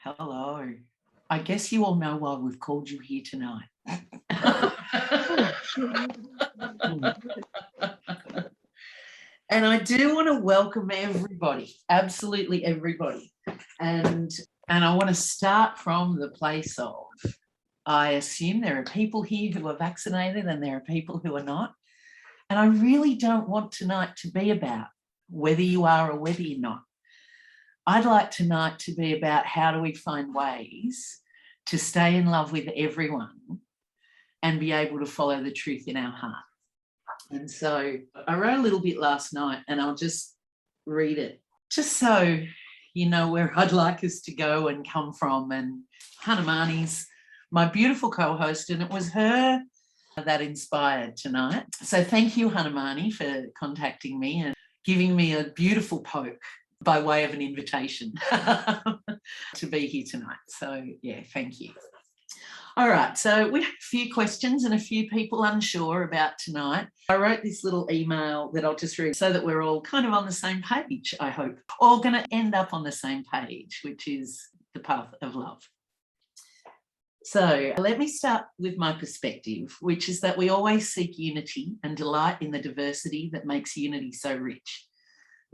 Hello. I guess you all know why we've called you here tonight. And I do want to welcome everybody, absolutely everybody. And I want to start from the place of, I assume there are people here who are vaccinated and there are people who are not. And I really don't want tonight to be about whether you are or whether you're not. I'd like tonight to be about how do we find ways to stay in love with everyone and be able to follow the truth in our heart. And so I wrote a little bit last night and I'll just read it just so you know where I'd like us to go and come from. And Hanamani's my beautiful co-host, and it was her that inspired tonight. So thank you, Hanamani, for contacting me and giving me a beautiful poke by way of an invitation to be here tonight. So yeah, thank you. All right, so we have a few questions and a few people unsure about tonight. I wrote this little email that I'll just read so that we're all kind of on the same page, I hope. All going to end up on the same page, which is the path of love. So let me start with my perspective, which is that we always seek unity and delight in the diversity that makes unity so rich.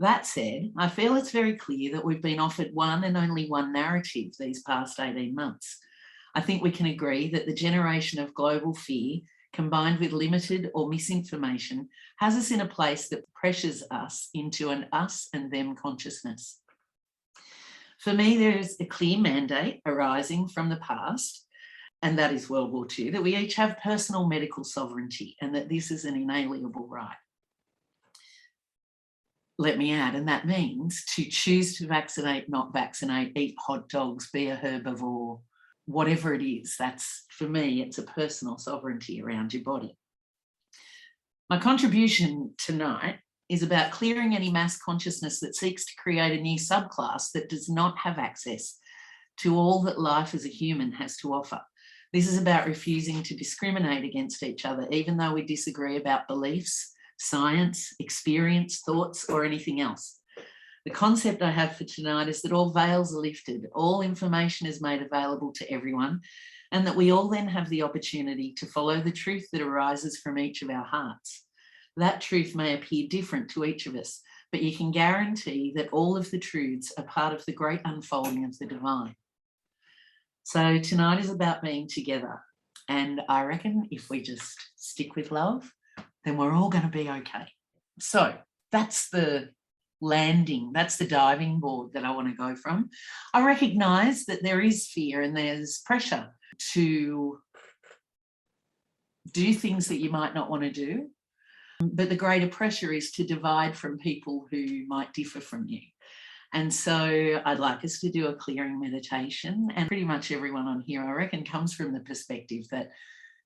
That said, I feel it's very clear that we've been offered one and only one narrative these past 18 months. I think we can agree that the generation of global fear, combined with limited or misinformation, has us in a place that pressures us into an us and them consciousness. For me, there is a clear mandate arising from the past, and that is World War II, that we each have personal medical sovereignty and that this is an inalienable right. Let me add, and that means to choose to vaccinate, not vaccinate, eat hot dogs, be a herbivore, whatever it is. That's, for me, it's a personal sovereignty around your body. My contribution tonight is about clearing any mass consciousness that seeks to create a new subclass that does not have access to all that life as a human has to offer. This is about refusing to discriminate against each other, even though we disagree about beliefs, science, experience, thoughts, or anything else. The concept I have for tonight is that all veils are lifted, all information is made available to everyone, and that we all then have the opportunity to follow the truth that arises from each of our hearts. That truth may appear different to each of us, but you can guarantee that all of the truths are part of the great unfolding of the divine. So tonight is about being together, and I reckon if we just stick with love, then we're all going to be okay. So that's the landing, that's the diving board that I want to go from. I recognise that there is fear and there's pressure to do things that you might not want to do, but the greater pressure is to divide from people who might differ from you. And so I'd like us to do a clearing meditation, and pretty much everyone on here, I reckon, comes from the perspective that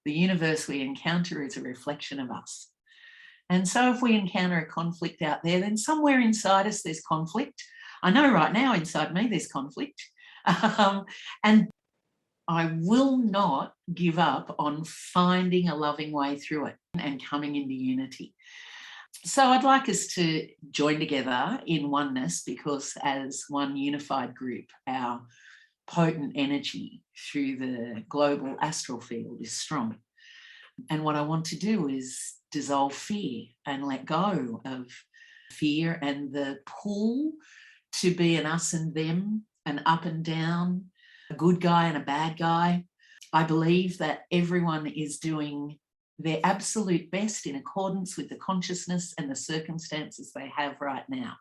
the universe we encounter is a reflection of us. And so if we encounter a conflict out there, then somewhere inside us there's conflict. I know right now inside me there's conflict. And I will not give up on finding a loving way through it and coming into unity. So I'd like us to join together in oneness, because as one unified group, our potent energy through the global astral field is strong. And what I want to do is dissolve fear and let go of fear and the pull to be an us and them, an up and down, a good guy and a bad guy. I believe that everyone is doing their absolute best in accordance with the consciousness and the circumstances they have right now.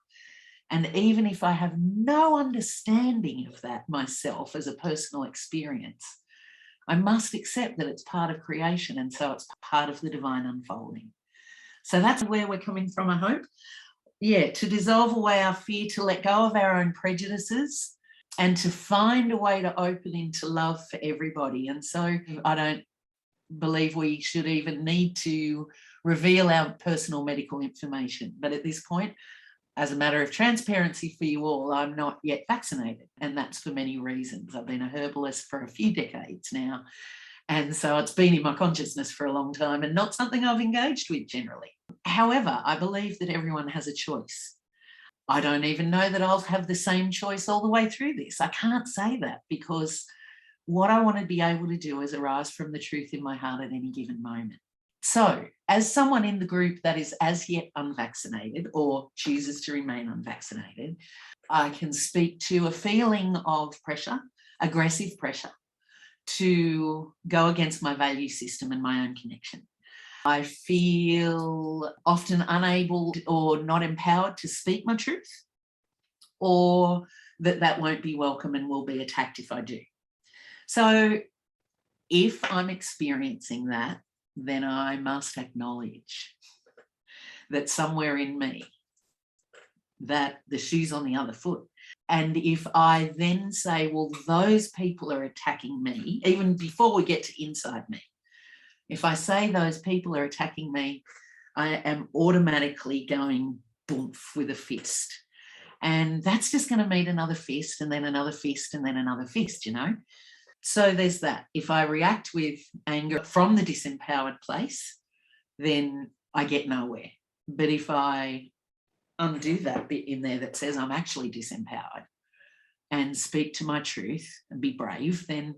And even if I have no understanding of that myself as a personal experience, I must accept that it's part of creation, and so it's part of the divine unfolding. So that's where we're coming from, I hope. Yeah, to dissolve away our fear, to let go of our own prejudices, and to find a way to open into love for everybody. And so I don't believe we should even need to reveal our personal medical information. But at this point, as a matter of transparency for you all, I'm not yet vaccinated, and that's for many reasons. I've been a herbalist for a few decades now, and so it's been in my consciousness for a long time and not something I've engaged with generally. However, I believe that everyone has a choice. I don't even know that I'll have the same choice all the way through this. I can't say that, because what I want to be able to do is arise from the truth in my heart at any given moment. So, as someone in the group that is as yet unvaccinated or chooses to remain unvaccinated, I can speak to a feeling of pressure, aggressive pressure, to go against my value system and my own connection. I feel often unable or not empowered to speak my truth, or that won't be welcome and will be attacked if I do. So if I'm experiencing that, then I must acknowledge that somewhere in me, that the shoe's on the other foot. And if I then say, well, those people are attacking me, even before we get to inside me, if I say those people are attacking me, I am automatically going boom with a fist. And that's just going to meet another fist, and then another fist, and then another fist, you know. So there's that. If I react with anger from the disempowered place, then I get nowhere. But if I undo that bit in there that says I'm actually disempowered and speak to my truth and be brave, then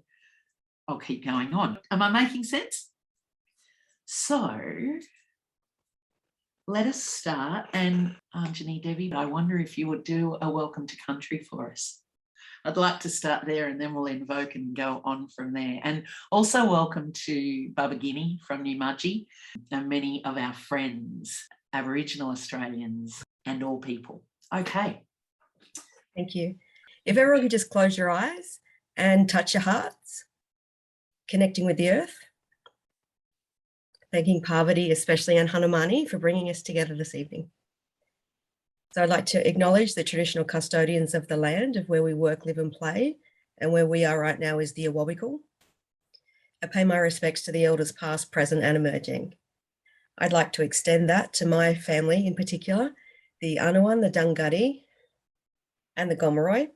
I'll keep going on. Am I making sense? So let us start. And Anjani, Debbie, I wonder if you would do a welcome to country for us. I'd like to start there, and then we'll invoke and go on from there. And also welcome to Baba Guinea from New Mudgee, and many of our friends, Aboriginal Australians and all people. Okay. Thank you. If everyone could just close your eyes and touch your hearts, connecting with the earth. Thanking Parvati, especially, and Hanumani for bringing us together this evening. So I'd like to acknowledge the traditional custodians of the land of where we work, live and play, and where we are right now is the Awabakal. I pay my respects to the elders past, present and emerging. I'd like to extend that to my family in particular, the Anawan, the Dungari and the Gomeroi,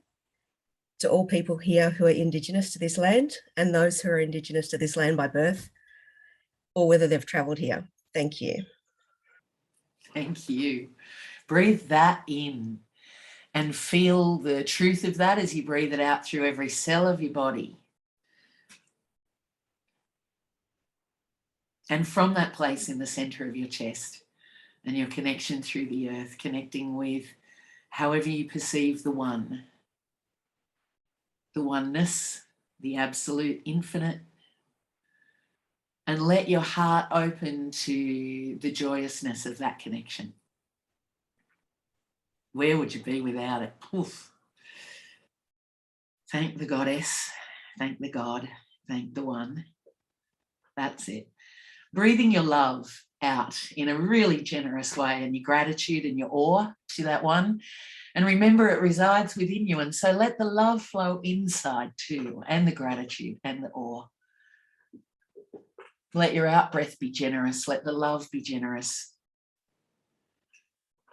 to all people here who are Indigenous to this land and those who are Indigenous to this land by birth, or whether they've travelled here. Thank you. Thank you. Breathe that in and feel the truth of that as you breathe it out through every cell of your body. And from that place in the centre of your chest and your connection through the earth, connecting with however you perceive the one, the oneness, the absolute infinite, and let your heart open to the joyousness of that connection. Where would you be without it? Oof. Thank the goddess, thank the God, thank the one. That's it. Breathing your love out in a really generous way, and your gratitude and your awe to that one. And remember, it resides within you. And so let the love flow inside too, and the gratitude and the awe. Let your out breath be generous. Let the love be generous.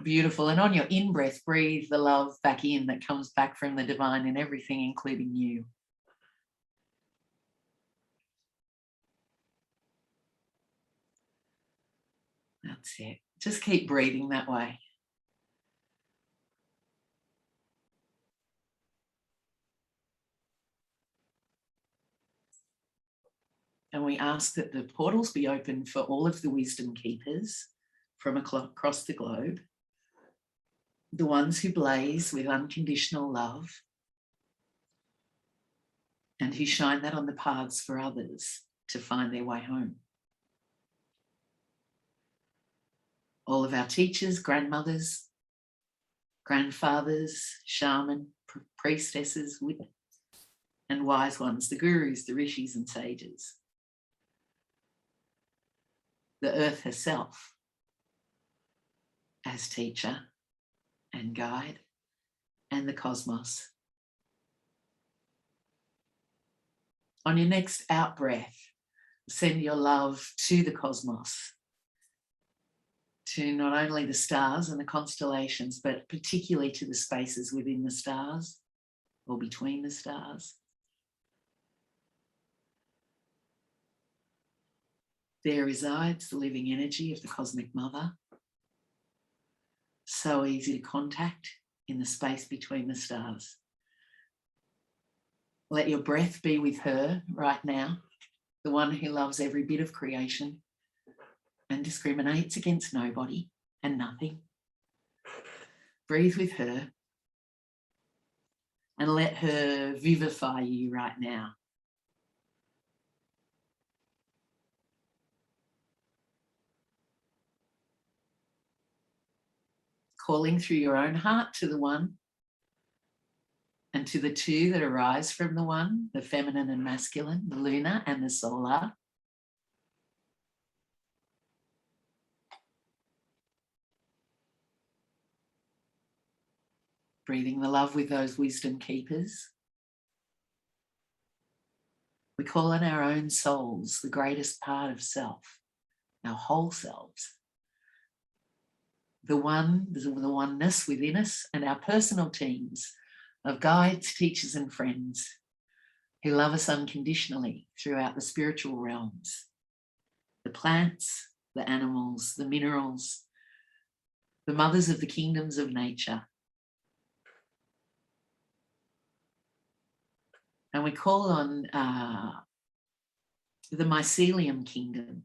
Beautiful. And on your in breath, breathe the love back in that comes back from the divine in everything, including you. That's it. Just keep breathing that way. And we ask that the portals be open for all of the wisdom keepers from across the globe, the ones who blaze with unconditional love and who shine that on the paths for others to find their way home. All of our teachers, grandmothers, grandfathers, shaman, priestesses, and wise ones, the gurus, the rishis and sages. The earth herself as teacher and guide, and the cosmos. On your next out breath, send your love to the cosmos, to not only the stars and the constellations, but particularly to the spaces within the stars or between the stars. There resides the living energy of the cosmic mother. So easy to contact, in the space between the stars. Let your breath be with her right now, the one who loves every bit of creation and discriminates against nobody and nothing. Breathe with her and let her vivify you right now. Calling through your own heart to the one and to the two that arise from the one, the feminine and masculine, the lunar and the solar. Breathing the love with those wisdom keepers. We call on our own souls, the greatest part of self, our whole selves. The oneness within us, and our personal teams of guides, teachers and friends who love us unconditionally throughout the spiritual realms. The plants, the animals, the minerals, the mothers of the kingdoms of nature. And we call on the mycelium kingdom,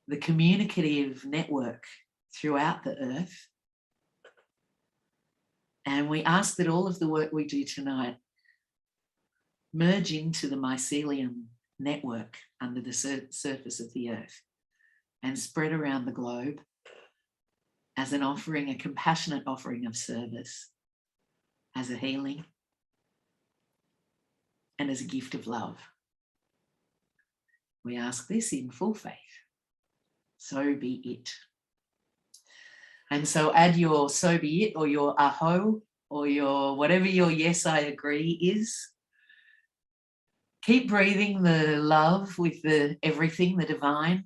the communicative network throughout the earth. And we ask that all of the work we do tonight merge into the mycelium network under the surface of the earth and spread around the globe as an offering, a compassionate offering of service, as a healing, and as a gift of love. We ask this in full faith. So be it. And so add your so be it, or your aho, or your whatever your yes I agree is. Keep breathing the love with the everything, the divine,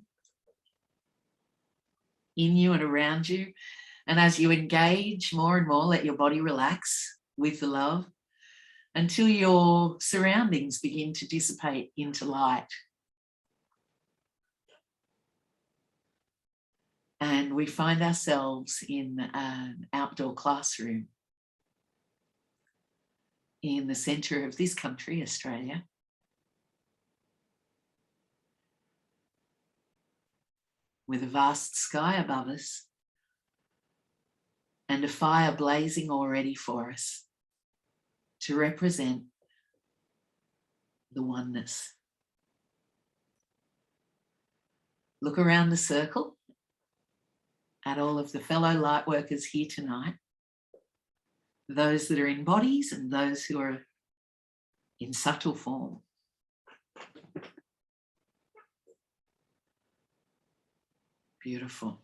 in you and around you. And as you engage more and more, let your body relax with the love until your surroundings begin to dissipate into light. And we find ourselves in an outdoor classroom in the centre of this country, Australia. With a vast sky above us and a fire blazing already for us to represent the oneness. Look around the circle at all of the fellow lightworkers here tonight, those that are in bodies and those who are in subtle form. Beautiful.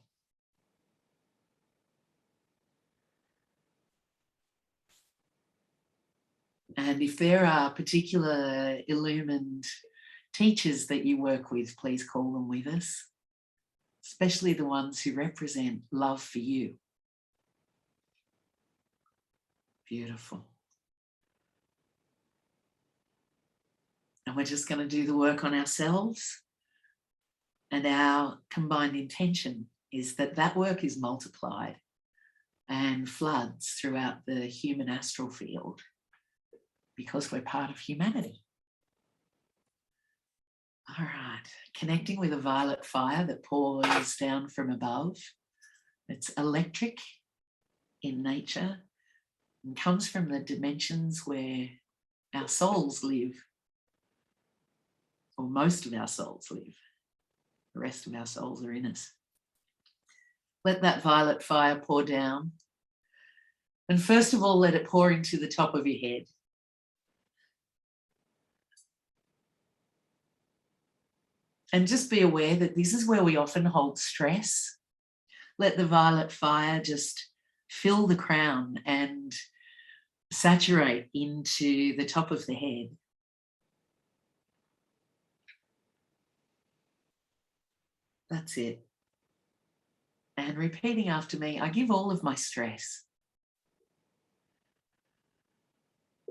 And if there are particular illumined teachers that you work with, please call them with us, especially the ones who represent love for you. Beautiful. And we're just going to do the work on ourselves. And our combined intention is that that work is multiplied and floods throughout the human astral field, because we're part of humanity. All right, connecting with a violet fire that pours down from above. It's electric in nature and comes from the dimensions where our souls live, or most of our souls live. The rest of our souls are in us. Let that violet fire pour down. And first of all, let it pour into the top of your head. And just be aware that this is where we often hold stress. Let the violet fire just fill the crown and saturate into the top of the head. That's it. And repeating after me, I give all of my stress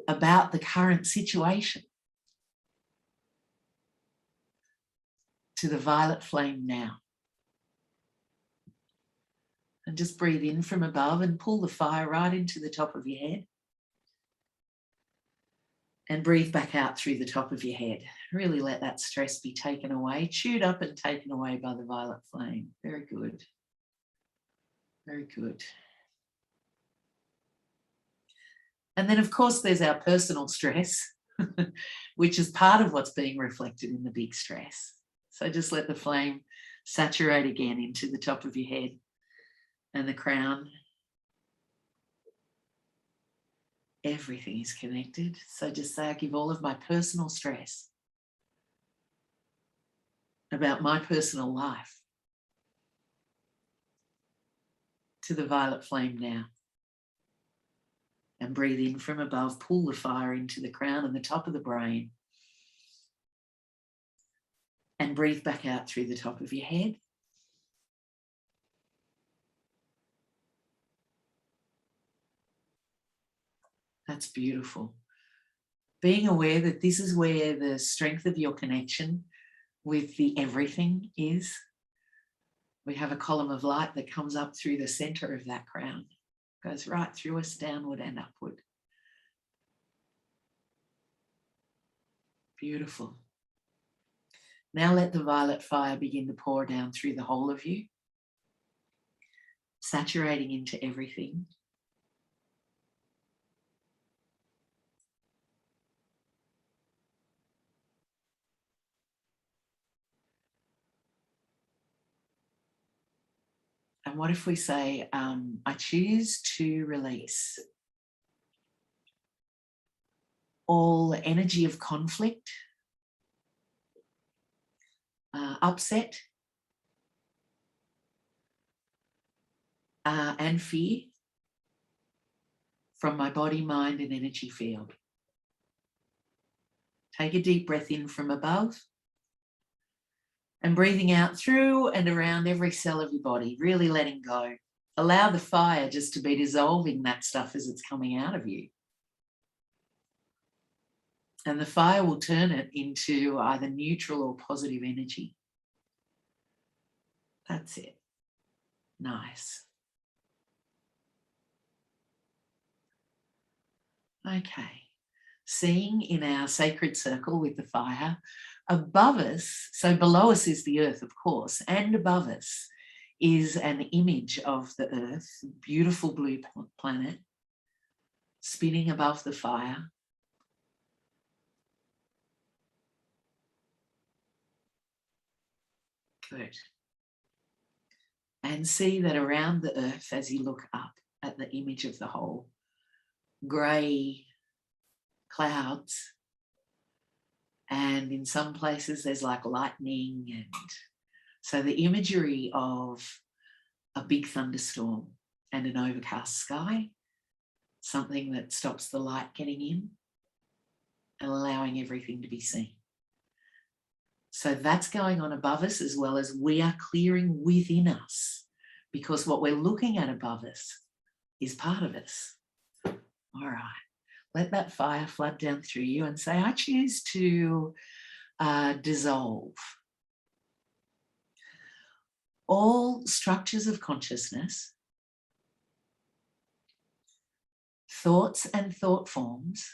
about the current situation to the violet flame now. And just breathe in from above and pull the fire right into the top of your head. And breathe back out through the top of your head. Really let that stress be taken away, chewed up and taken away by the violet flame. Very good. Very good. And then, of course, there's our personal stress, which is part of what's being reflected in the big stress. So just let the flame saturate again into the top of your head and the crown. Everything is connected. So just say, I give all of my personal stress about my personal life to the violet flame now. And breathe in from above, pull the fire into the crown and the top of the brain. And breathe back out through the top of your head. That's beautiful. Being aware that this is where the strength of your connection with the everything is. We have a column of light that comes up through the center of that crown. Goes right through us, downward and upward. Beautiful. Now let the violet fire begin to pour down through the whole of you, saturating into everything. And what if we say, I choose to release all energy of conflict, upset, and fear from my body, mind, and energy field. Take a deep breath in from above and breathing out through and around every cell of your body, really letting go. Allow the fire just to be dissolving that stuff as it's coming out of you. And the fire will turn it into either neutral or positive energy. That's it. Nice. Okay. Seeing in our sacred circle with the fire, above us, so below us is the earth, of course, and above us is an image of the earth, beautiful blue planet, spinning above the fire. Good. And see that around the earth, as you look up at the image of the whole, grey clouds, and in some places there's like lightning, and so the imagery of a big thunderstorm and an overcast sky, something that stops the light getting in and allowing everything to be seen. So that's going on above us, as well as we are clearing within us, because what we're looking at above us is part of us. All right. Let that fire flood down through you and say, I choose to dissolve all structures of consciousness, thoughts and thought forms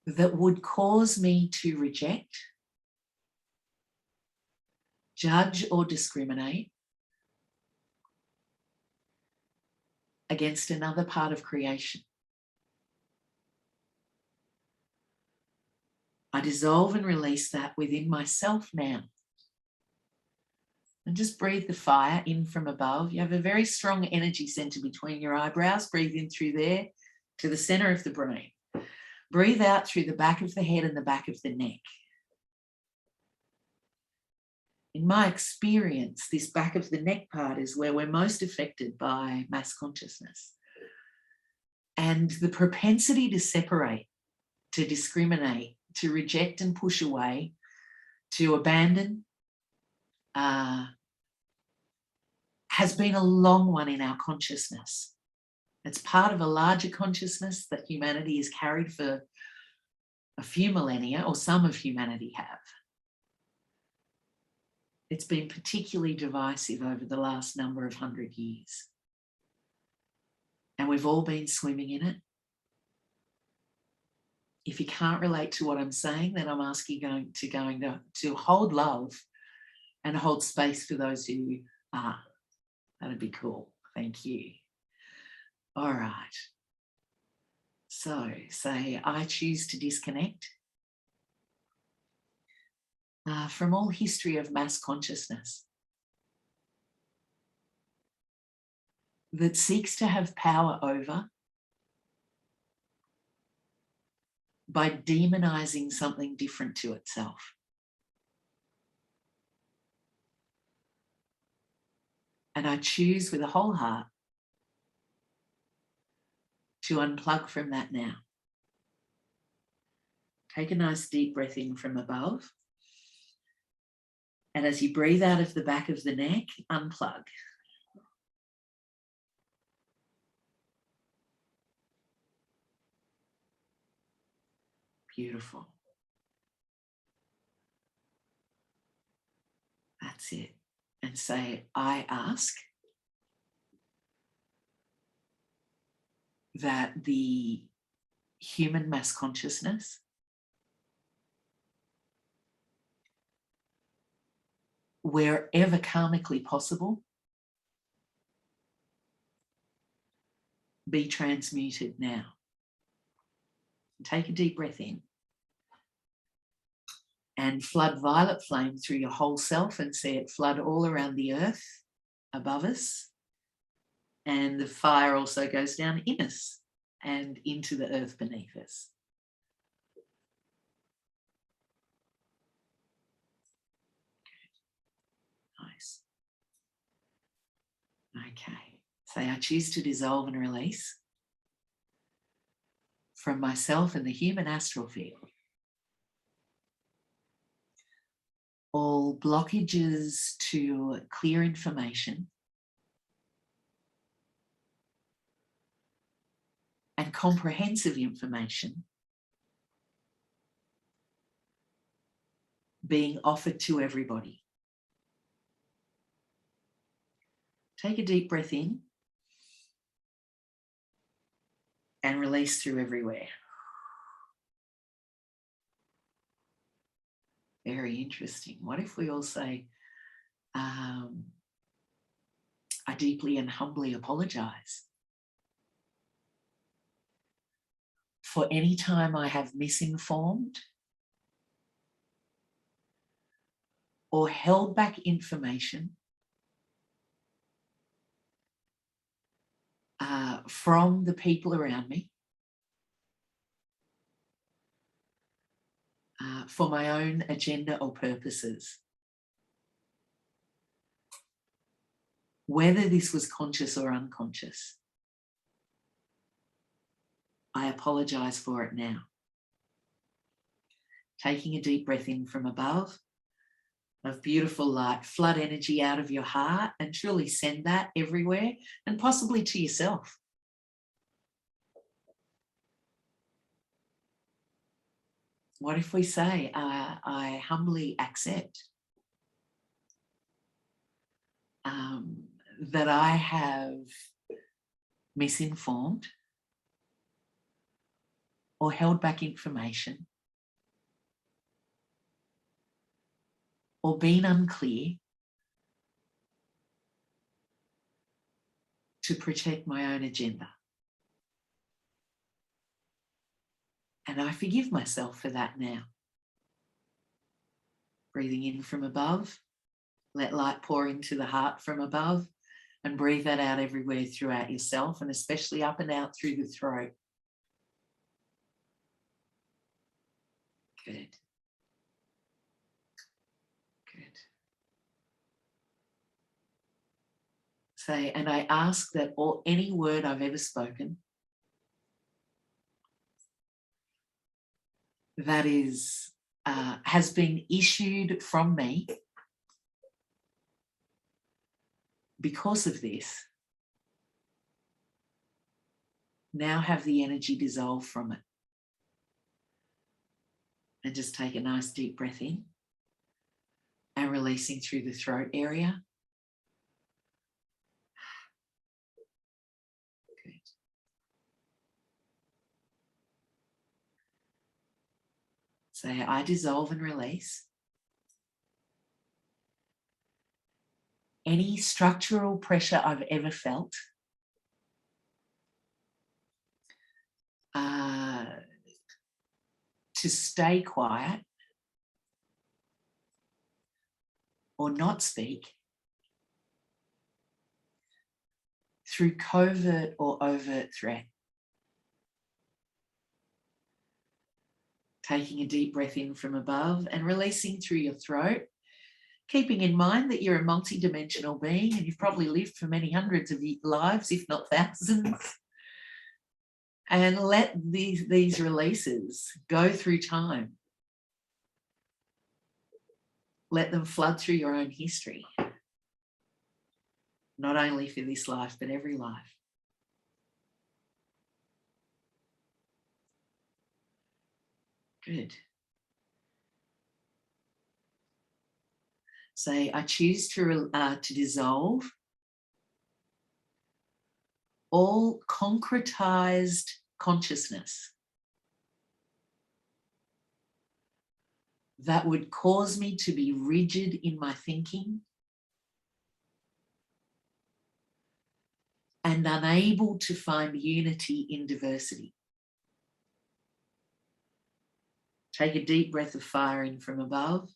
that would cause me to reject, judge, or discriminate against another part of creation. I dissolve and release that within myself now. And just breathe the fire in from above. You have a very strong energy center between your eyebrows. Breathe in through there to the center of the brain. Breathe out through the back of the head and the back of the neck. In my experience, this back of the neck part is where we're most affected by mass consciousness. And the propensity to separate, to discriminate, to reject and push away, to abandon, has been a long one in our consciousness. It's part of a larger consciousness that humanity has carried for a few millennia, or some of humanity have. It's been particularly divisive over the last number of 100 years. And we've all been swimming in it. If you can't relate to what I'm saying, then I'm asking you to hold love and hold space for those who are. That'd be cool. Thank you. All right. So say, I choose to disconnect from all history of mass consciousness that seeks to have power over by demonizing something different to itself. And I choose with a whole heart to unplug from that now. Take a nice deep breath in from above. And as you breathe out of the back of the neck, unplug. Beautiful. That's it. And say, I ask that the human mass consciousness wherever karmically possible be transmuted now. Take a deep breath in and flood violet flame through your whole self and see it flood all around the earth above us. And the fire also goes down in us and into the earth beneath us. Nice. Okay. Say, I choose to dissolve and release from myself and the human astral field all blockages to clear information and comprehensive information being offered to everybody. Take a deep breath in and release through everywhere. Very interesting. What if we all say, I deeply and humbly apologize for any time I have misinformed or held back information from the people around me for my own agenda or purposes. Whether this was conscious or unconscious, I apologize for it now. Taking a deep breath in from above, of beautiful light, flood energy out of your heart and truly send that everywhere and possibly to yourself. What if we say, I humbly accept that I have misinformed or held back information or been unclear to protect my own agenda. And I forgive myself for that now. Breathing in from above, let light pour into the heart from above and breathe that out everywhere throughout yourself and especially up and out through the throat. Good. Good. Say, and I ask that any word I've ever spoken that is has been issued from me because of this, now have the energy dissolve from it. And just take a nice deep breath in and releasing through the throat area. Good. Say, I dissolve and release any structural pressure I've ever felt to stay quiet or not speak through covert or overt threat. Taking a deep breath in from above and releasing through your throat, keeping in mind that you're a multidimensional being and you've probably lived for many hundreds of lives, if not thousands. And let these releases go through time. Let them flood through your own history. Not only for this life, but every life. Good. Say, I choose to dissolve all concretized consciousness that would cause me to be rigid in my thinking and unable to find unity in diversity. Take a deep breath of fire in from above.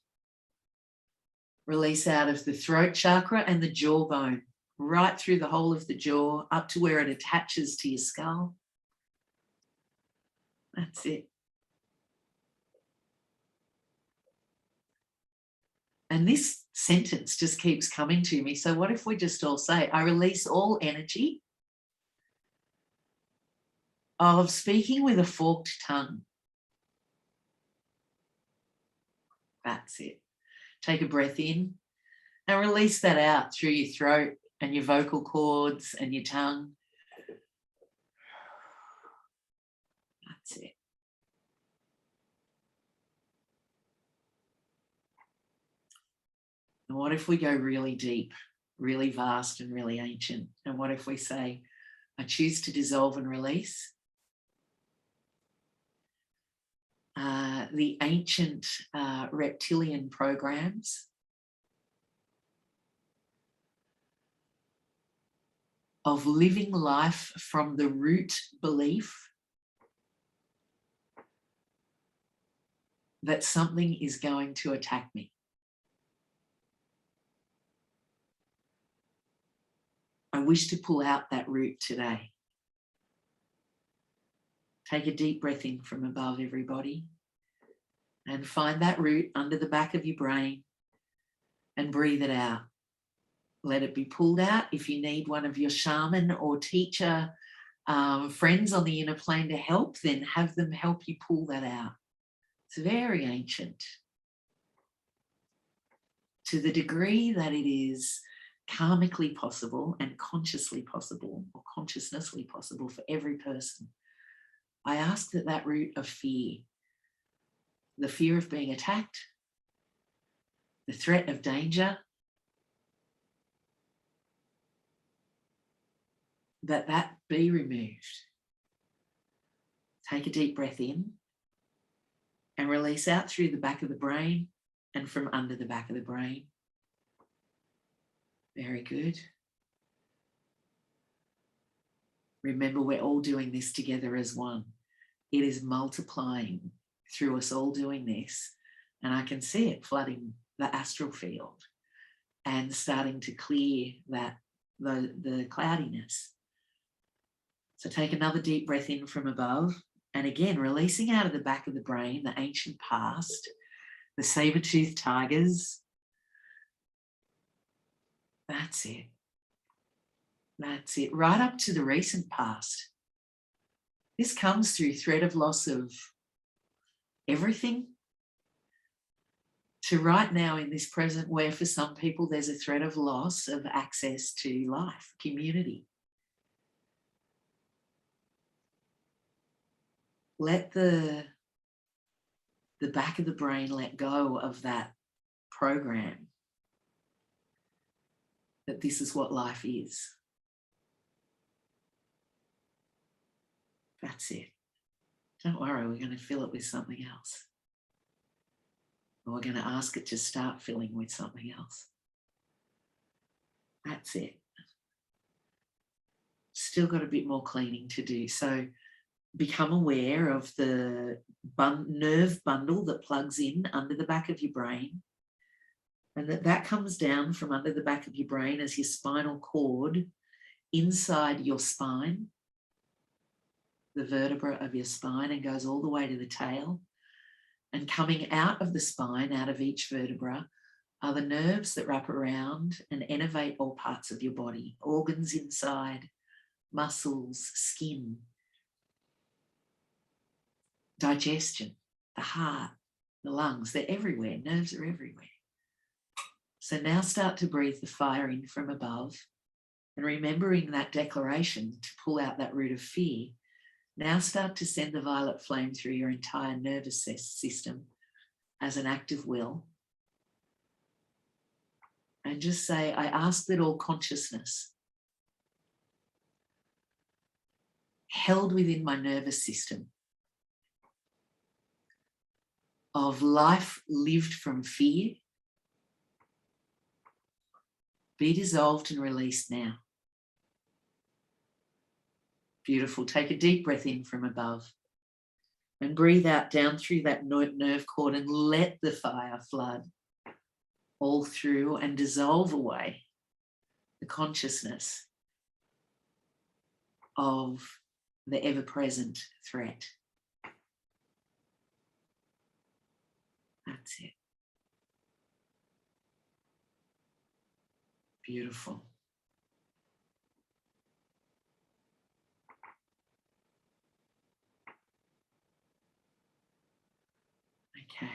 Release out of the throat chakra and the jawbone, right through the whole of the jaw, up to where it attaches to your skull. That's it. And this sentence just keeps coming to me. So what if we just all say, I release all energy of speaking with a forked tongue. That's it. Take a breath in and release that out through your throat and your vocal cords and your tongue. That's it. And what if we go really deep, really vast and really ancient? And what if we say, I choose to dissolve and release the ancient reptilian programs of living life from the root belief that something is going to attack me. I wish to pull out that root today. Take a deep breath in from above, everybody, and find that root under the back of your brain and breathe it out. Let it be pulled out. If you need one of your shaman or teacher friends on the inner plane to help, then have them help you pull that out. It's very ancient. To the degree that it is karmically possible and consciously possible or consciousnessly possible for every person, I ask that that root of fear, the fear of being attacked, the threat of danger, that be removed. Take a deep breath in and release out through the back of the brain and from under the back of the brain. Very good. Remember, we're all doing this together as one. It is multiplying through us all doing this. And I can see it flooding the astral field and starting to clear the cloudiness. So take another deep breath in from above. And again, releasing out of the back of the brain, the ancient past, the saber-toothed tigers. That's it. That's it. Right up to the recent past. This comes through threat of loss of everything to right now in this present, where for some people there's a threat of loss of access to life, community. Let the back of the brain let go of that program that this is what life is. That's it. Don't worry, we're going to fill it with something else. Or we're going to ask it to start filling with something else. That's it. Still got a bit more cleaning to do. So become aware of the nerve bundle that plugs in under the back of your brain, and that comes down from under the back of your brain as your spinal cord inside your spine, the vertebra of your spine, and goes all the way to the tail. And coming out of the spine, out of each vertebra, are the nerves that wrap around and innervate all parts of your body, organs inside, muscles, skin, digestion, the heart, the lungs. They're everywhere. Nerves are everywhere. So now start to breathe the fire in from above, and remembering that declaration to pull out that root of fear, now start to send the violet flame through your entire nervous system as an act of will. And just say, I ask that all consciousness held within my nervous system of life lived from fear be dissolved and released now. Beautiful. Take a deep breath in from above and breathe out down through that nerve cord, and let the fire flood all through and dissolve away the consciousness of the ever-present threat. That's it. Beautiful. Okay,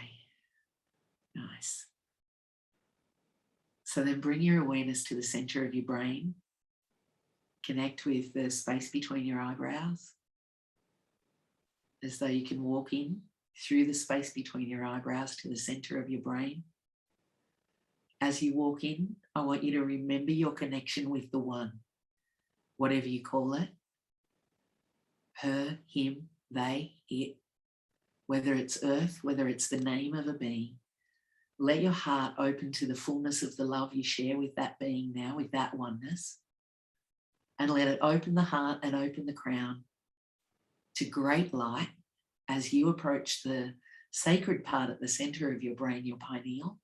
nice. So then bring your awareness to the center of your brain. Connect with the space between your eyebrows, as though you can walk in through the space between your eyebrows to the center of your brain. As you walk in, I want you to remember your connection with the one, whatever you call it, her, him, they, it, whether it's earth, whether it's the name of a being. Let your heart open to the fullness of the love you share with that being now, with that oneness, and let it open the heart and open the crown to great light as you approach the sacred part at the center of your brain, your pineal.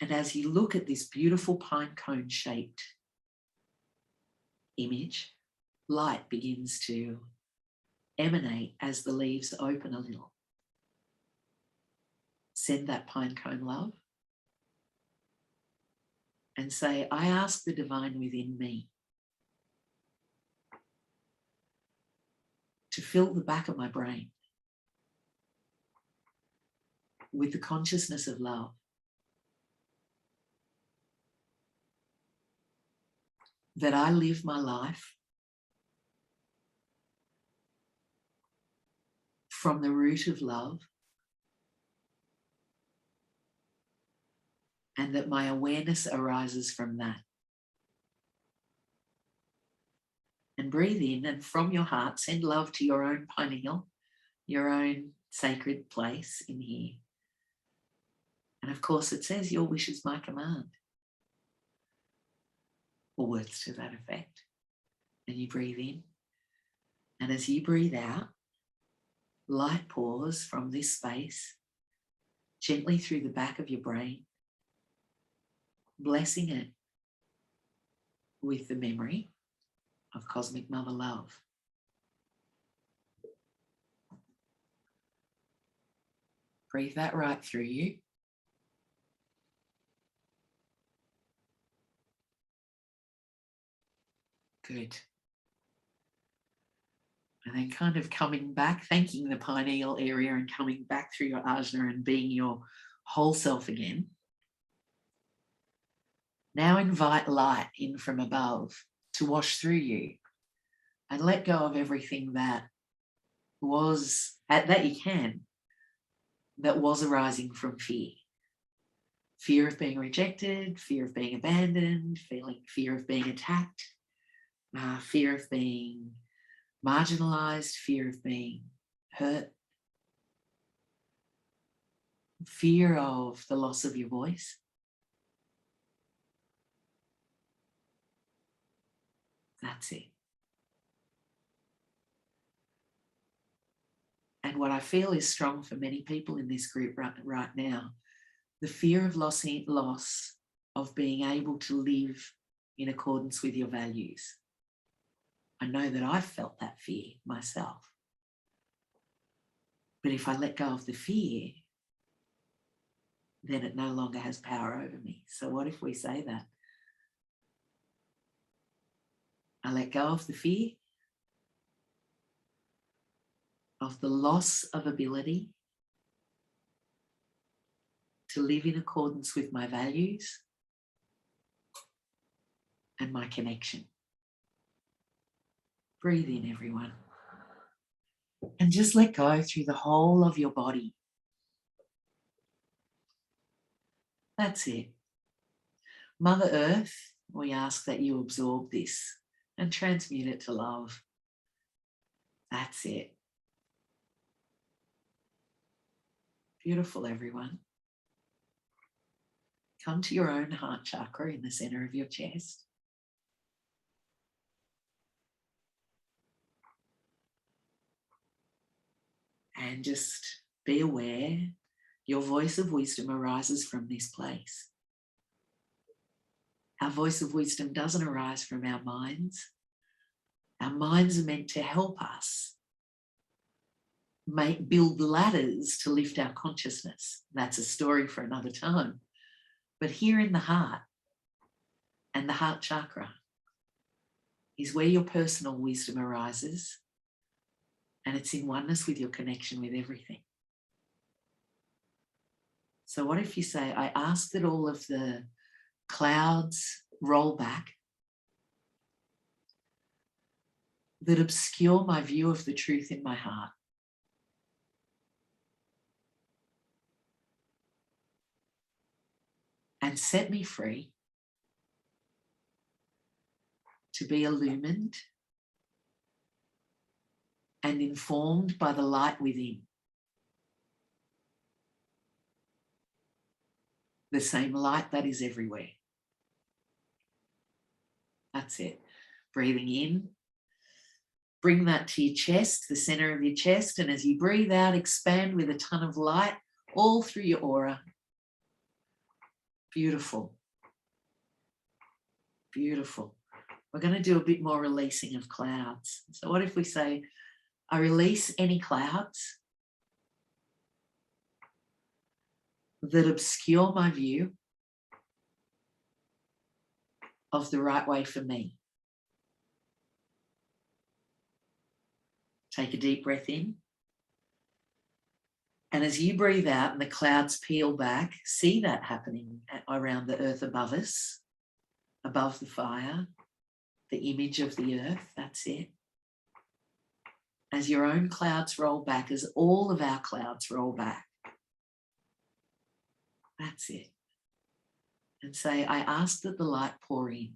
And as you look at this beautiful pine cone shaped image, light begins to emanate as the leaves open a little. Send that pine cone love and say, I ask the divine within me to fill the back of my brain with the consciousness of love. That I live my life from the root of love, and that my awareness arises from that. And breathe in, and from your heart, send love to your own pineal, your own sacred place in here. And of course, it says, your wish is my command, or words to that effect. And you breathe in. And as you breathe out, light pours from this space gently through the back of your brain, blessing it with the memory of Cosmic Mother Love. Breathe that right through you. Good. And then kind of coming back, thanking the pineal area and coming back through your ajna and being your whole self again. Now invite light in from above to wash through you and let go of everything that was, that you can, that was arising from fear. Fear of being rejected, fear of being abandoned, fear of being attacked, fear of being marginalized, fear of being hurt, fear of the loss of your voice. That's it. And what I feel is strong for many people in this group right now, the fear of loss of being able to live in accordance with your values. I know that I've felt that fear myself. But if I let go of the fear, then it no longer has power over me. So what if we say that? I let go of the fear of the loss of ability to live in accordance with my values and my connection. Breathe in, everyone. And just let go through the whole of your body. That's it. Mother Earth, we ask that you absorb this and transmute it to love. That's it. Beautiful, everyone. Come to your own heart chakra in the center of your chest. And just be aware your voice of wisdom arises from this place. Our voice of wisdom doesn't arise from our minds. Our minds are meant to help us build ladders to lift our consciousness. That's a story for another time. But here in the heart and the heart chakra is where your personal wisdom arises, and it's in oneness with your connection with everything. So what if you say, I ask that all of the clouds roll back that obscure my view of the truth in my heart. And set me free to be illumined and informed by the light within. The same light that is everywhere. That's it. Breathing in. Bring that to your chest, the center of your chest. And as you breathe out, expand with a ton of light all through your aura. Beautiful. Beautiful. We're going to do a bit more releasing of clouds. So what if we say, I release any clouds that obscure my view of the right way for me. Take a deep breath in. And as you breathe out and the clouds peel back, see that happening around the earth above us, above the fire, the image of the earth, that's it. As your own clouds roll back, as all of our clouds roll back, that's it. And say, I ask that the light pour in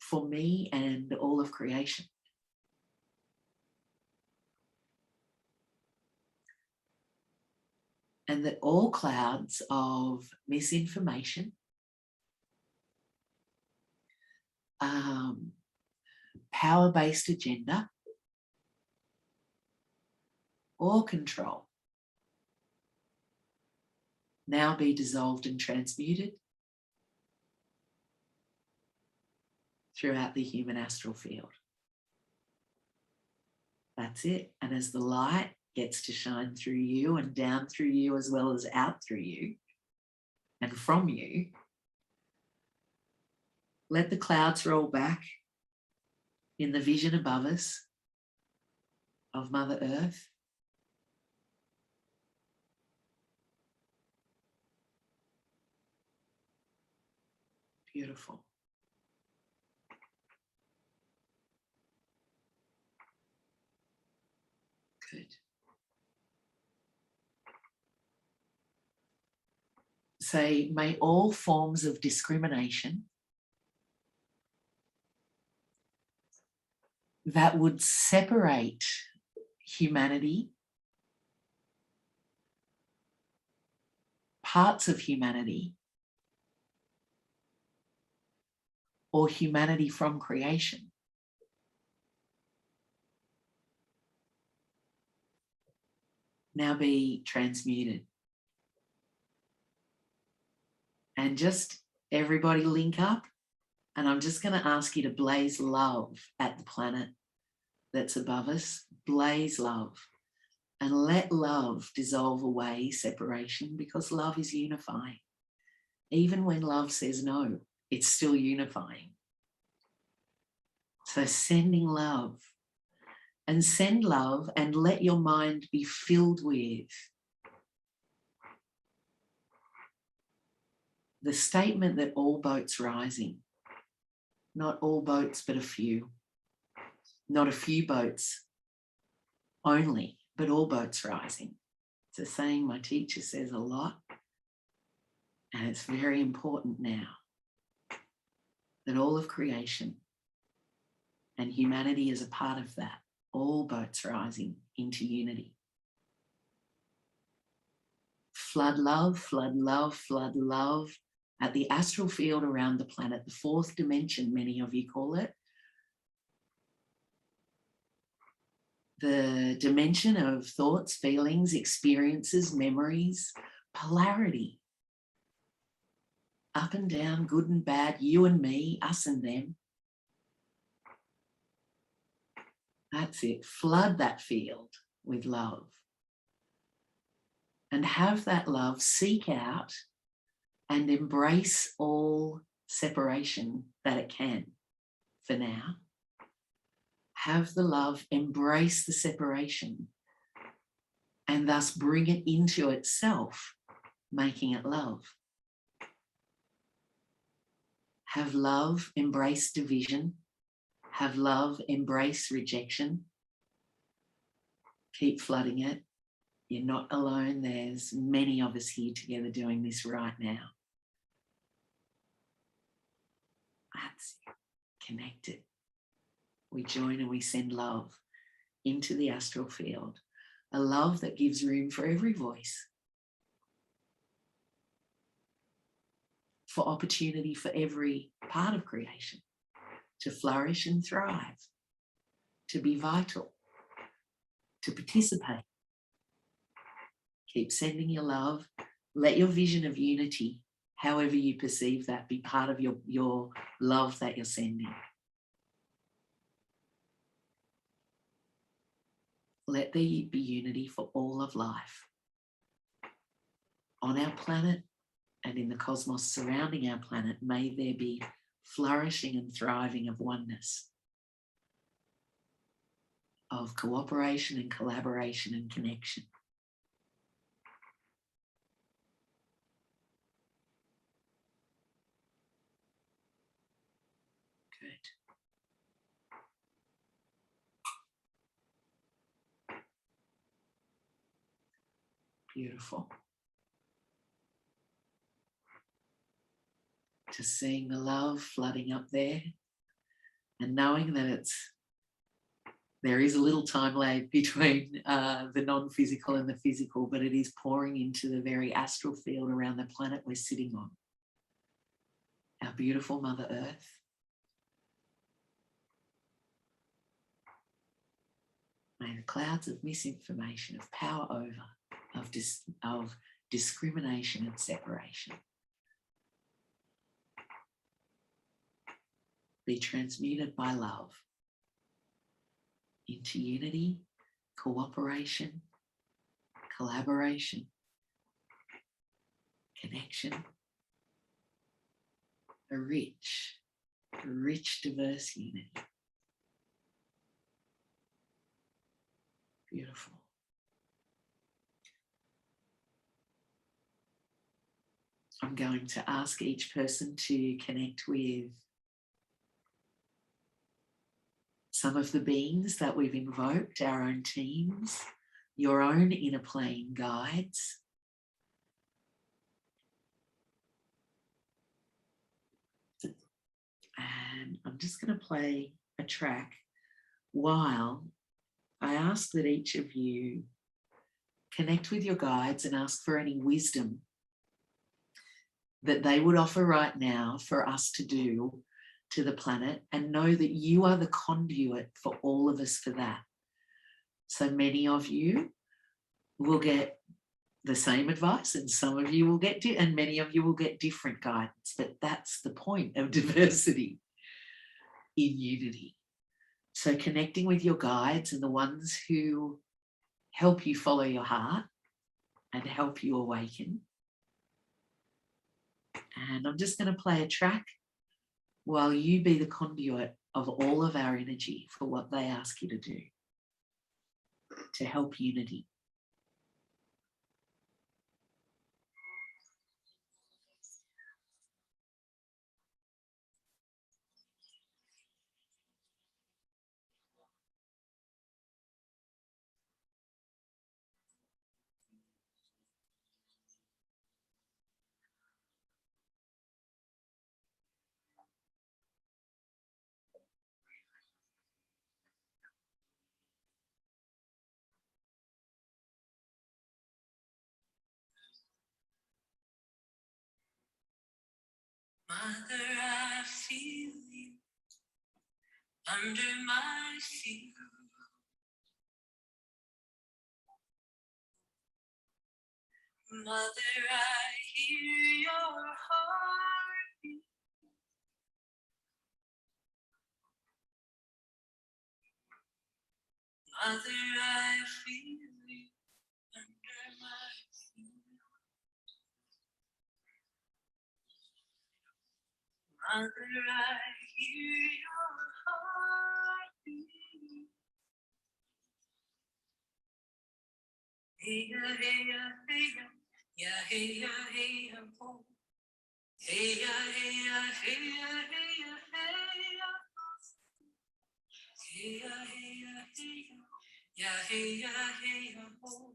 for me and all of creation. And that all clouds of misinformation, power-based agenda, or control now be dissolved and transmuted throughout the human astral field. That's it. And as the light gets to shine through you and down through you as well as out through you and from you, let the clouds roll back in the vision above us of Mother Earth. Beautiful. Good. say, may all forms of discrimination that would separate humanity, parts of humanity, or humanity from creation, now be transmuted. And just everybody link up, and I'm just going to ask you to blaze love at the planet that's above us. Blaze love, and let love dissolve away separation, because love is unifying. Even when love says no, it's still unifying. So sending love, and send love, and let your mind be filled with the statement that all boats rising. Not all boats, but a few. Not a few boats only, but all boats rising. It's a saying my teacher says a lot, and it's very important now that all of creation and humanity is a part of that. All boats rising into unity. Flood love, flood love, flood love at the astral field around the planet, the fourth dimension, many of you call it. The dimension of thoughts, feelings, experiences, memories, polarity. Up and down, good and bad, you and me, us and them. That's it. Flood that field with love. And have that love seek out and embrace all separation that it can for now. Have the love embrace the separation and thus bring it into itself, making it love. Have love embrace division. Have love embrace rejection. Keep flooding it. You're not alone. There's many of us here together doing this right now. That's connected. We join and we send love into the astral field, a love that gives room for every voice, for opportunity for every part of creation to flourish and thrive, to be vital, to participate. Keep sending your love. Let your vision of unity, however you perceive that, be part of your love that you're sending. Let there be unity for all of life on our planet and in the cosmos surrounding our planet. May there be flourishing and thriving of oneness, of cooperation and collaboration and connection. Good. Beautiful. Just seeing the love flooding up there and knowing that there is a little time lag between the non-physical and the physical, but it is pouring into the very astral field around the planet we're sitting on. Our beautiful Mother Earth. May the clouds of misinformation, of power over, of discrimination and separation be transmuted by love into unity, cooperation, collaboration, connection, a rich, diverse unity. Beautiful. I'm going to ask each person to connect with some of the beings that we've invoked, our own teams, your own inner plane guides. And I'm just going to play a track while I ask that each of you connect with your guides and ask for any wisdom that they would offer right now for us to do to the planet, and know that you are the conduit for all of us for that. So many of you will get the same advice, and some of you will get, and many of you will get different guidance, but that's the point of diversity in unity. So connecting with your guides and the ones who help you follow your heart and help you awaken. And I'm just going to play a track while you be the conduit of all of our energy for what they ask you to do to help unity. Mother, I feel you under my feet. Mother, I hear your heartbeat. Mother, I feel you under my feet. Mother, I hear your heartbeat. Hey ya, hey ya, hey ya, ya hey ya, hey ya, oh. Hey ya, hey ya, hey ya, hey ya, hey ya. Hey ya, hey ya, hey ya, ya hey ya, hey ya, oh.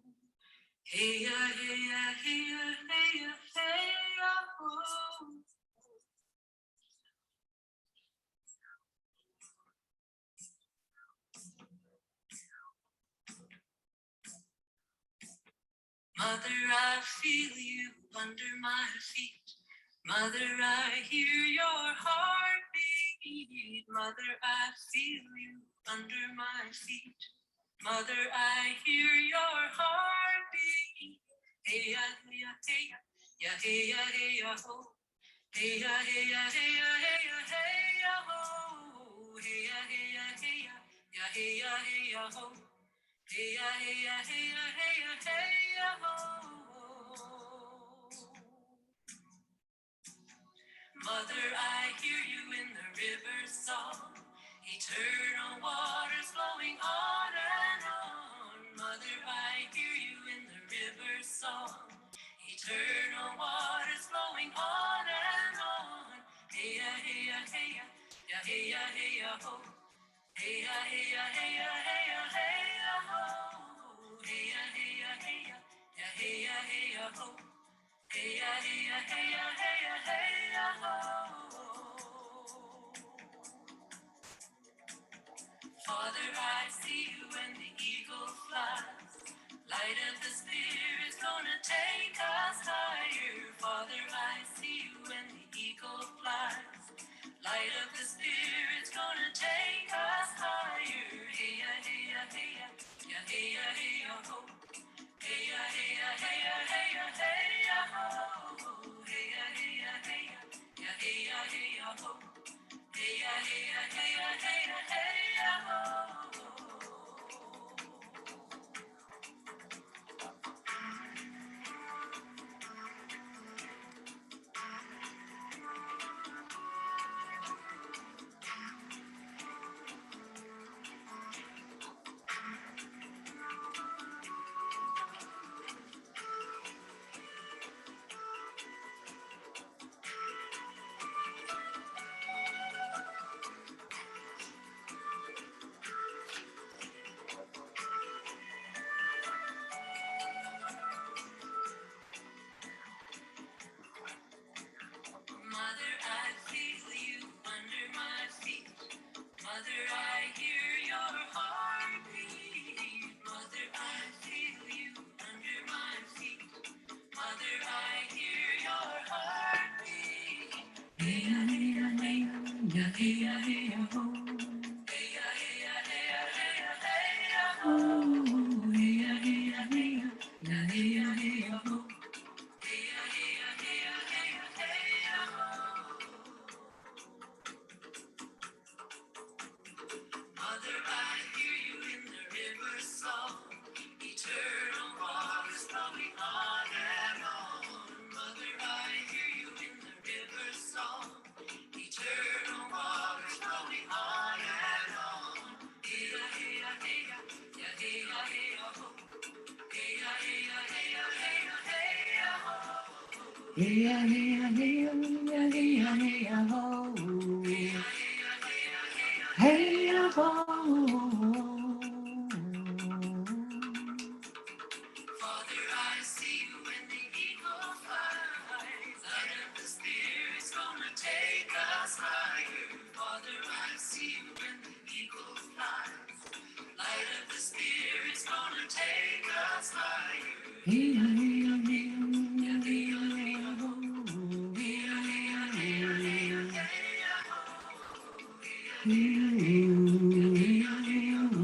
Hey ya, hey ya, hey ya, hey ya, hey ya, oh. Mother, I feel you under my feet. Mother, I hear your heartbeat. Mother, I feel you under my feet. Mother, I hear your heartbeat. Hey ya, hey ya, hey ya, ya hey ya, hey ya, ho. Hey ya, hey ya, hey ya, hey ya, hey ya, ho. Hey ya, hey ya, hey ya, ya hey ya, hey ya, ho. Hey ya, hey ya, hey ya, hey ya, hey ya, ho. Mother, I hear you in the river's song, eternal waters flowing on and on. Mother, I hear you in the river's song, eternal waters flowing on and on. Hey ya, hey ya, hey ya, ya hey ya, hey ya, ho. Hey ya, hey ya, hey ya, hey ya, hey ya, ho. Hey ya, hey ya, hey ya, ya hey ya, hey ya, ho. Hey ya, hey ya, hey ya, hey ya, hey ya, ho. Father, I see you when the eagle flies. Light of the Spirit's gonna take us higher. Father, I see you when the eagle flies. Light of the Spirit's gonna take us higher. Hey ya, hey ya, hey ya, ya hey ya, hey ya, ho. Hey ya, hey ya, hey ya, hey ya, hey ya, ho. Hey ya, hey ya, hey ya, ya hey ya, hey ya, ho. Hey ya, hey ya, hey ya, hey ya, hey ya, ho. Mother, I hear your heartbeat. Mother, I feel you under my feet. Mother, I hear your heartbeat. Hey ya, hey ya, hey ya, ya, hey ya, hey ya, ho. Hey ya, hey ya, hey ya, hey ya, hey ya, ho. Hey ya, hey ya, hey ya, ya, hey ya, hey ya, ho. Hey ya, hey ya, hey ya, hey ya, hey ya, ho. Mother, I hear you in the river song. Eternal waters flowing on and on. Mother, I hear you in the river song. Eternal waters flowing on and on. Hey ya, hey ya, hey ya, ya, hey ya, hey ya, ho. Hey ya, hey ya, hey ya, hey ya, hey ya, ho. Hey ya, hey ya, hey ya, ya, hey ya, hey ya, ho. Hey ya, hey ya, hey ya, hey ya, hey ya, ho. Father, I see you when the eagle flies. Light of the Spirit's gonna take us higher. Father, I see you when the eagle flies. Light of the Spirit's gonna take us higher. Hey ya, hey ya, hey ya, ya, hey ya, hey ya, ho. Hey ya, hey ya, hey ya, hey ya, hey ya, ho. Hey ya, hey ya, hey ya, hey ya, ho.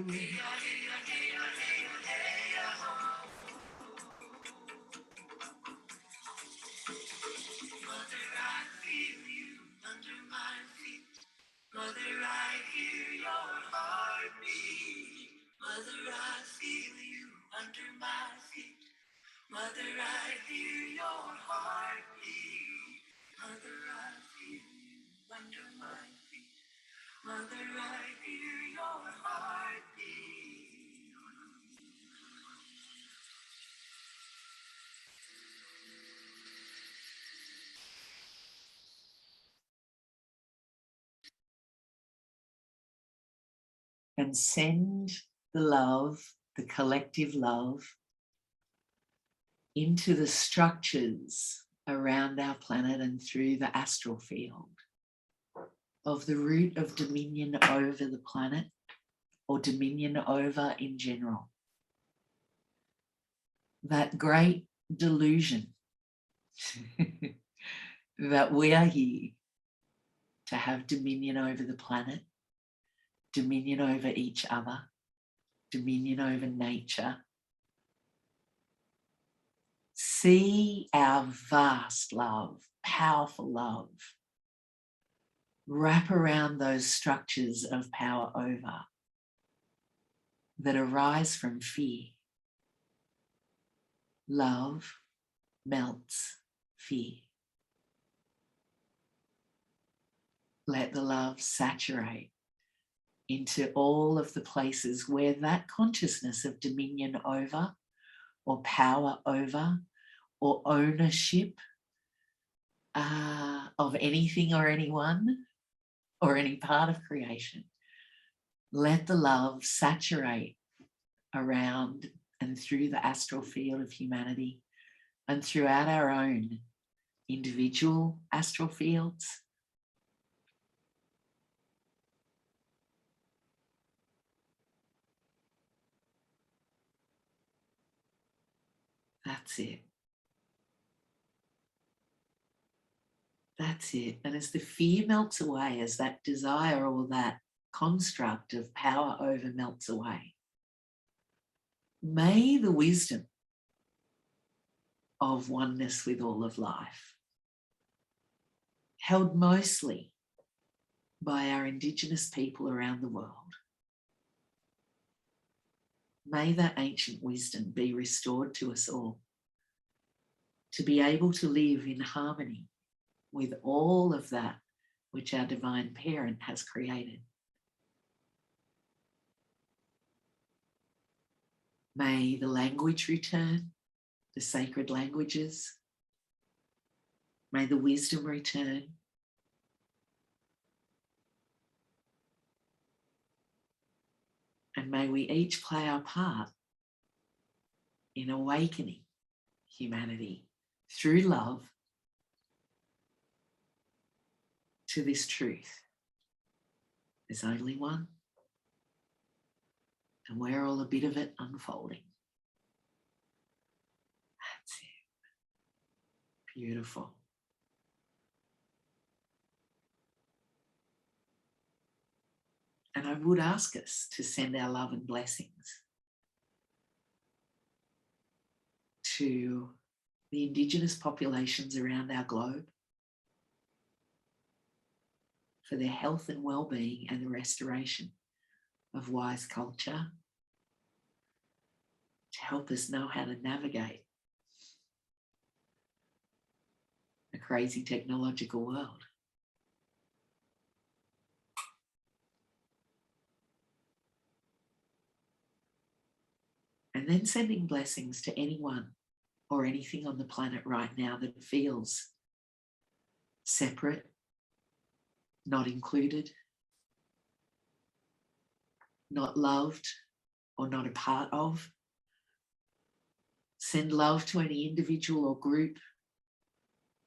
Hey ya, hey ya, hey ya, hey ya, hey ya, ho. Mother, I feel you under my feet. Mother, I hear your heartbeat. Mother, I feel you under my feet. Mother, I hear your heartbeat. Mother, I feel you under my feet. Mother, I hear your heartbeat. And send the love, the collective love, into the structures around our planet and through the astral field of the root of dominion over the planet or dominion over in general. That great delusion that we are here to have dominion over the planet, dominion over each other, dominion over nature. See our vast love, powerful love, wrap around those structures of power over that arise from fear. Love melts fear. Let the love saturate into all of the places where that consciousness of dominion over or power over or ownership of anything or anyone or any part of creation. Let the love saturate around and through the astral field of humanity and throughout our own individual astral fields. That's it. That's it. And as the fear melts away, as that desire or that construct of power over melts away, may the wisdom of oneness with all of life, held mostly by our Indigenous people around the world, may that ancient wisdom be restored to us all, to be able to live in harmony with all of that which our divine parent has created. May the language return, the sacred languages. May the wisdom return. And may we each play our part in awakening humanity through love to this truth. There's only one. And we're all a bit of it unfolding. That's it. Beautiful. And I would ask us to send our love and blessings to the Indigenous populations around our globe for their health and well-being and the restoration of wise culture, to help us know how to navigate a crazy technological world. And then sending blessings to anyone or anything on the planet right now that feels separate, not included, not loved, or not a part of. Send love to any individual or group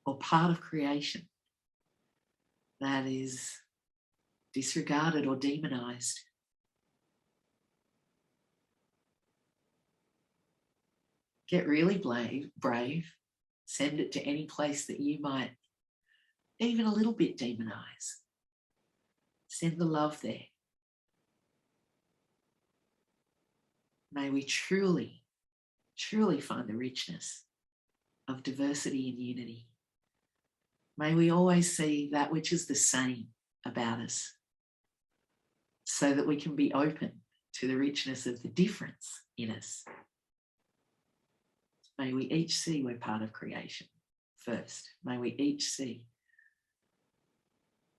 or part of creation that is disregarded or demonized. Get really brave. Send it to any place that you might even a little bit demonize. Send the love there. May we truly, truly find the richness of diversity and unity. May we always see that which is the same about us, so that we can be open to the richness of the difference in us. May we each see we're part of creation first. May we each see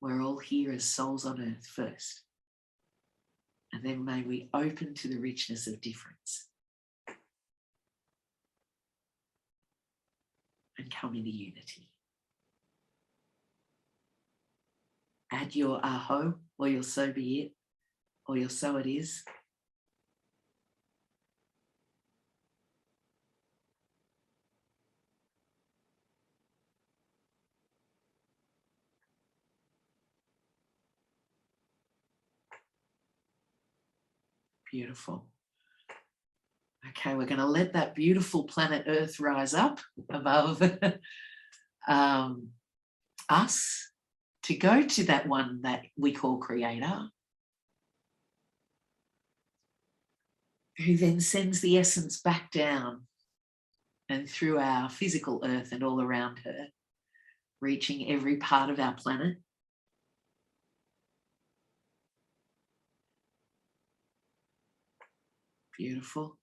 we're all here as souls on earth first. And then may we open to the richness of difference and come into unity. Add your aho, or your so be it, or your so it is. Beautiful. Okay, we're going to let that beautiful planet Earth rise up above us to go to that one that we call Creator, who then sends the essence back down and through our physical Earth and all around her, reaching every part of our planet. Beautiful.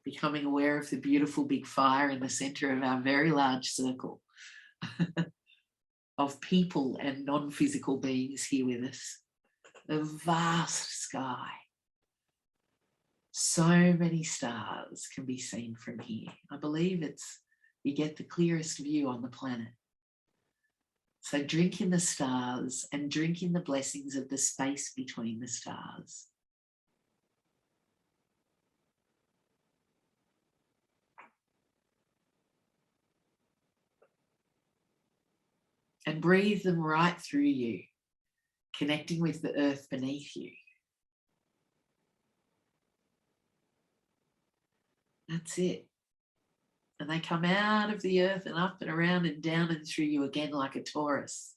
Becoming aware of the beautiful big fire in the center of our very large circle of people and non-physical beings here with us. The vast sky. So many stars can be seen from here. I believe you get the clearest view on the planet. So drink in the stars and drink in the blessings of the space between the stars. And breathe them right through you, connecting with the earth beneath you. That's it. And they come out of the earth and up and around and down and through you again like a torus.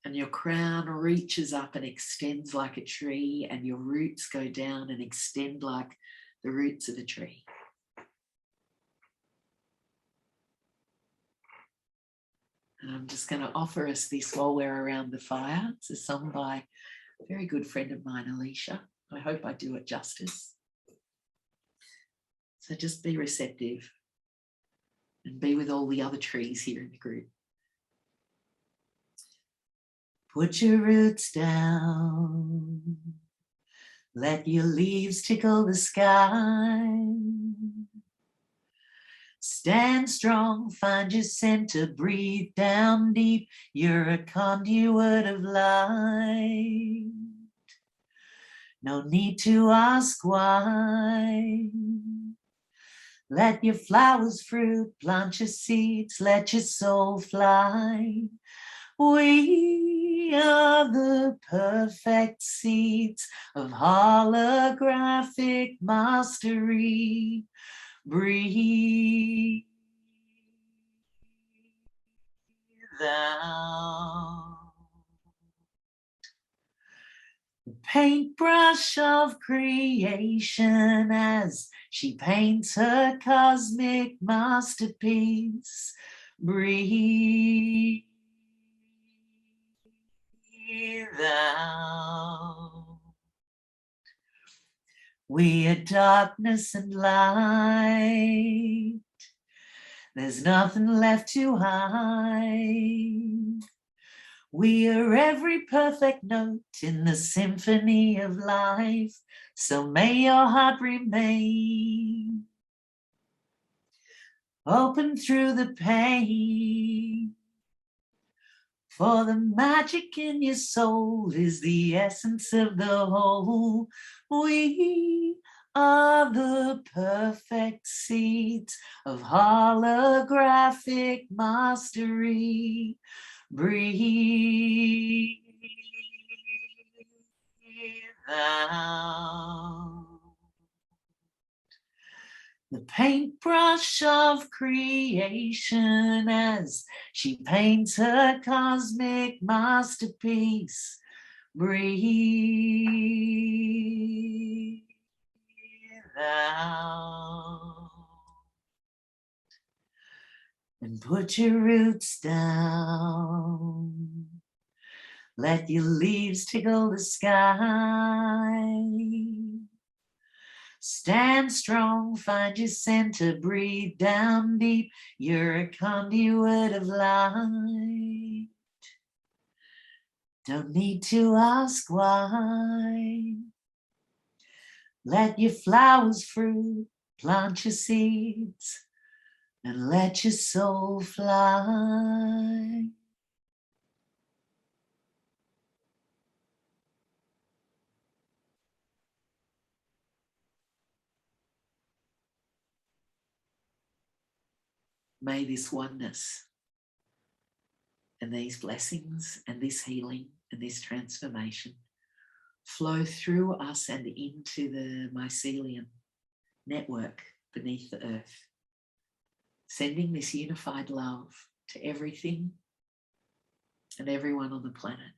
And your crown reaches up and extends like a tree, and your roots go down and extend like the roots of a tree. And I'm just going to offer us this while we're around the fire. It's a song by a very good friend of mine, Alicia. I hope I do it justice. So just be receptive and be with all the other trees here in the group. Put your roots down. Let your leaves tickle the sky. Stand strong, find your center, breathe down deep. You're a conduit of light. No need to ask why. Let your flowers fruit, plant your seeds, let your soul fly. We are the perfect seeds of holographic mastery. Breathe out. The paintbrush of creation as she paints her cosmic masterpiece. Breathe out. We are darkness and light. There's nothing left to hide. We are every perfect note in the symphony of life. So may your heart remain open through the pain. For the magic in your soul is the essence of the whole. We are the perfect seeds of holographic mastery. Breathe out. The paintbrush of creation as she paints her cosmic masterpiece. Breathe out. And put your roots down. Let your leaves tickle the sky. Stand strong, find your center, breathe down deep. You're a conduit of light. Don't need to ask why. Let your flowers fruit, plant your seeds, and let your soul fly. May this oneness and these blessings and this healing and this transformation flow through us and into the mycelium network beneath the earth, sending this unified love to everything and everyone on the planet.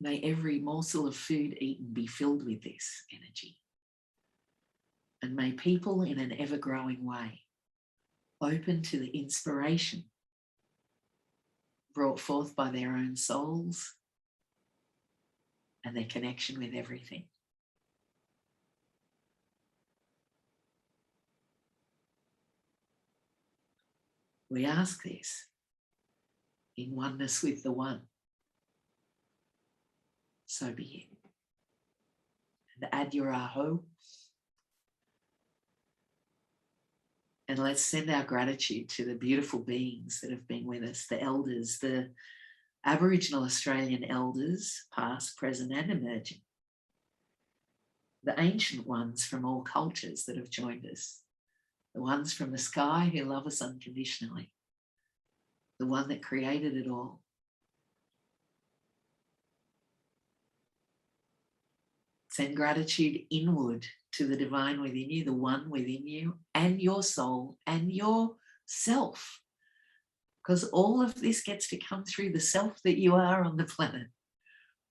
May every morsel of food eaten be filled with this energy. And may people in an ever-growing way open to the inspiration brought forth by their own souls and their connection with everything. We ask this in oneness with the One. So be it. And add your aho. And let's send our gratitude to the beautiful beings that have been with us, the elders, the Aboriginal Australian elders, past, present and emerging. The ancient ones from all cultures that have joined us. The ones from the sky who love us unconditionally. The one that created it all. Send gratitude inward to the divine within you, the one within you, and your soul and yourself. Because all of this gets to come through the self that you are on the planet.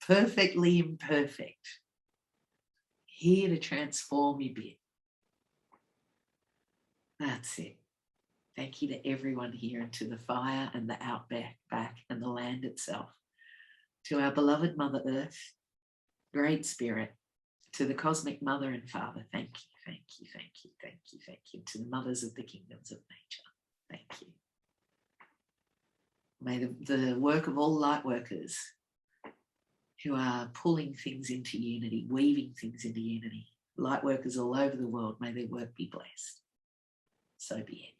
Perfectly imperfect. Here to transform your bit. That's it. Thank you to everyone here and to the fire and the outback and the land itself. To our beloved Mother Earth, Great Spirit, to the cosmic mother and father, thank you, thank you, thank you, thank you, thank you. To the mothers of the kingdoms of nature, thank you. May the work of all light workers who are pulling things into unity, weaving things into unity, light workers all over the world, may their work be blessed. So be it.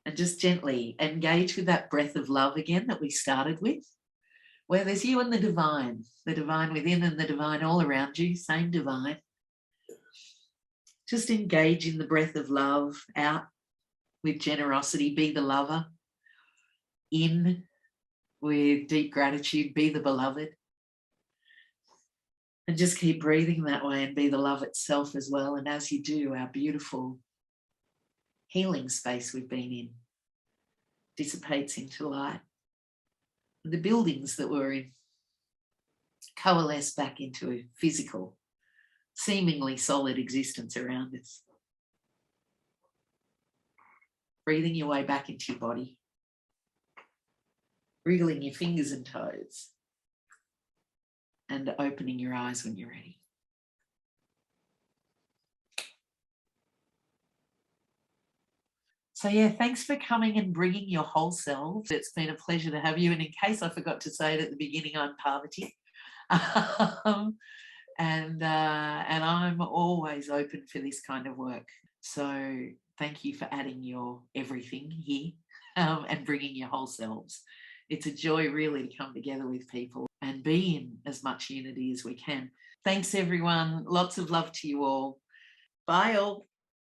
And just gently engage with that breath of love again that we started with, where there's you and the divine within and the divine all around you, same divine. Just engage in the breath of love out with generosity. Be the lover. In with deep gratitude. Be the beloved. And just keep breathing that way and be the love itself as well. And as you do, our beautiful healing space we've been in dissipates into light. The buildings that we're in coalesce back into a physical, seemingly solid existence around us. Breathing your way back into your body. Wriggling your fingers and toes. And opening your eyes when you're ready. So yeah, thanks for coming and bringing your whole self. It's been a pleasure to have you. And in case I forgot to say it at the beginning, I'm Parvati. And I'm always open for this kind of work. So thank you for adding your everything here and bringing your whole selves. It's a joy really to come together with people and be in as much unity as we can. Thanks everyone. Lots of love to you all. Bye all.